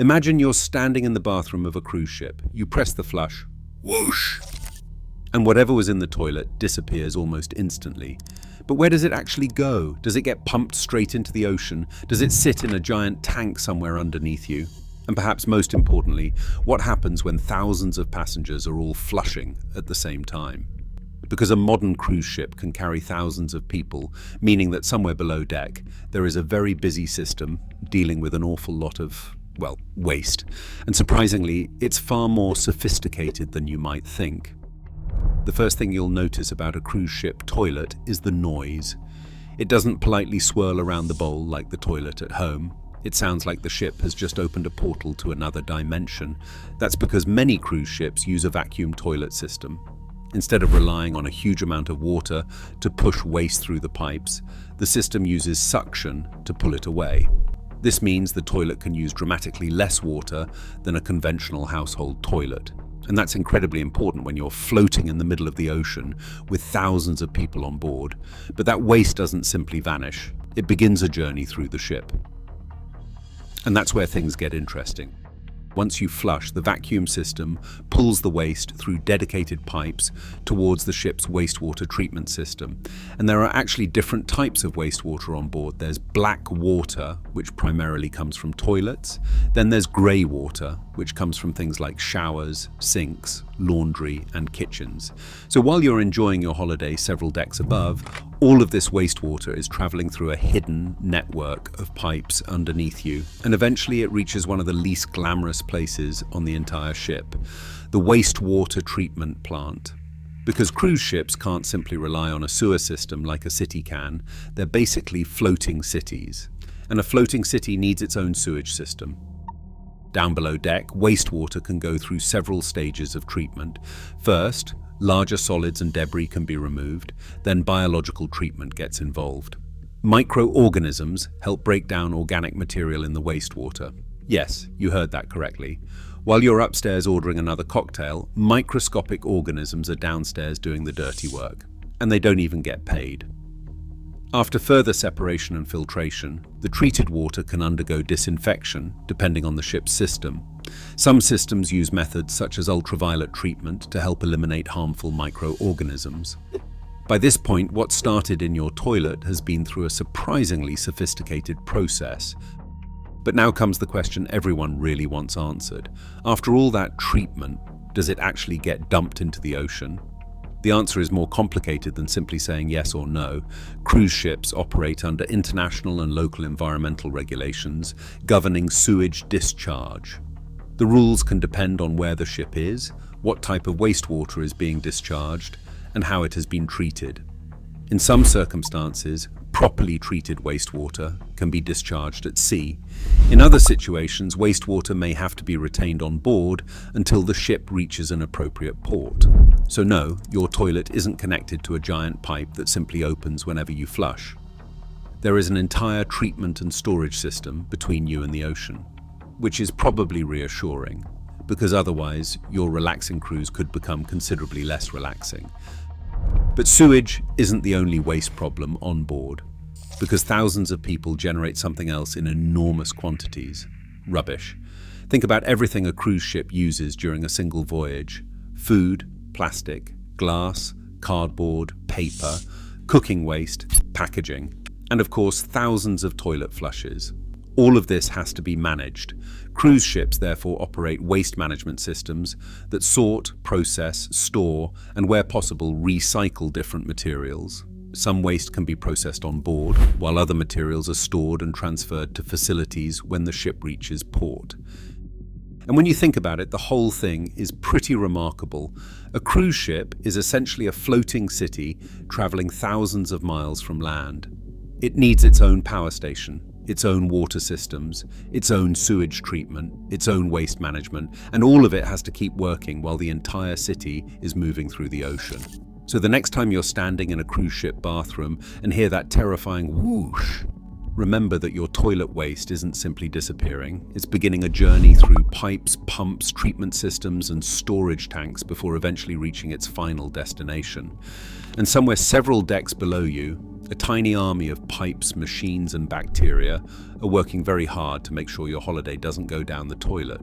Imagine you're standing in the bathroom of a cruise ship. You press the flush, whoosh, and whatever was in the toilet disappears almost instantly. But where does it actually go? Does it get pumped straight into the ocean? Does it sit in a giant tank somewhere underneath you? And perhaps most importantly, what happens when thousands of passengers are all flushing at the same time? Because a modern cruise ship can carry thousands of people, meaning that somewhere below deck, there is a very busy system dealing with an awful lot of, well, waste. And surprisingly, it's far more sophisticated than you might think. The first thing you'll notice about a cruise ship toilet is the noise. It doesn't politely swirl around the bowl like the toilet at home. It sounds like the ship has just opened a portal to another dimension. That's because many cruise ships use a vacuum toilet system. Instead of relying on a huge amount of water to push waste through the pipes, the system uses suction to pull it away. This means the toilet can use dramatically less water than a conventional household toilet. And that's incredibly important when you're floating in the middle of the ocean with thousands of people on board. But that waste doesn't simply vanish. It begins a journey through the ship. And that's where things get interesting. Once you flush, the vacuum system pulls the waste through dedicated pipes towards the ship's wastewater treatment system. And there are actually different types of wastewater on board. There's black water, which primarily comes from toilets. Then there's grey water, which comes from things like showers, sinks, laundry, and kitchens. So while you're enjoying your holiday several decks above, all of this wastewater is traveling through a hidden network of pipes underneath you, and eventually it reaches one of the least glamorous places on the entire ship, the wastewater treatment plant. Because cruise ships can't simply rely on a sewer system like a city can, they're basically floating cities. And a floating city needs its own sewage system. Down below deck, wastewater can go through several stages of treatment. First, larger solids and debris can be removed, then biological treatment gets involved. Microorganisms help break down organic material in the wastewater. Yes, you heard that correctly. While you're upstairs ordering another cocktail, microscopic organisms are downstairs doing the dirty work, and they don't even get paid. After further separation and filtration, the treated water can undergo disinfection, depending on the ship's system. Some systems use methods such as ultraviolet treatment to help eliminate harmful microorganisms. By this point, what started in your toilet has been through a surprisingly sophisticated process. But now comes the question everyone really wants answered. After all that treatment, does it actually get dumped into the ocean? The answer is more complicated than simply saying yes or no. Cruise ships operate under international and local environmental regulations governing sewage discharge. The rules can depend on where the ship is, what type of wastewater is being discharged, and how it has been treated. In some circumstances, properly treated wastewater can be discharged at sea. In other situations, wastewater may have to be retained on board until the ship reaches an appropriate port. So no, your toilet isn't connected to a giant pipe that simply opens whenever you flush. There is an entire treatment and storage system between you and the ocean, which is probably reassuring, because otherwise your relaxing cruise could become considerably less relaxing. But sewage isn't the only waste problem on board, because thousands of people generate something else in enormous quantities: rubbish. Think about everything a cruise ship uses during a single voyage: food, plastic, glass, cardboard, paper, cooking waste, packaging, and of course thousands of toilet flushes. All of this has to be managed. Cruise ships therefore operate waste management systems that sort, process, store, and where possible recycle different materials. Some waste can be processed on board, while other materials are stored and transferred to facilities when the ship reaches port. And when you think about it, the whole thing is pretty remarkable. A cruise ship is essentially a floating city traveling thousands of miles from land. It needs its own power station, its own water systems, its own sewage treatment, its own waste management, and all of it has to keep working while the entire city is moving through the ocean. So the next time you're standing in a cruise ship bathroom and hear that terrifying whoosh, remember that your toilet waste isn't simply disappearing. It's beginning a journey through pipes, pumps, treatment systems, and storage tanks before eventually reaching its final destination. And somewhere several decks below you, A tiny army of pipes, machines, and bacteria are working very hard to make sure your holiday doesn't go down the toilet.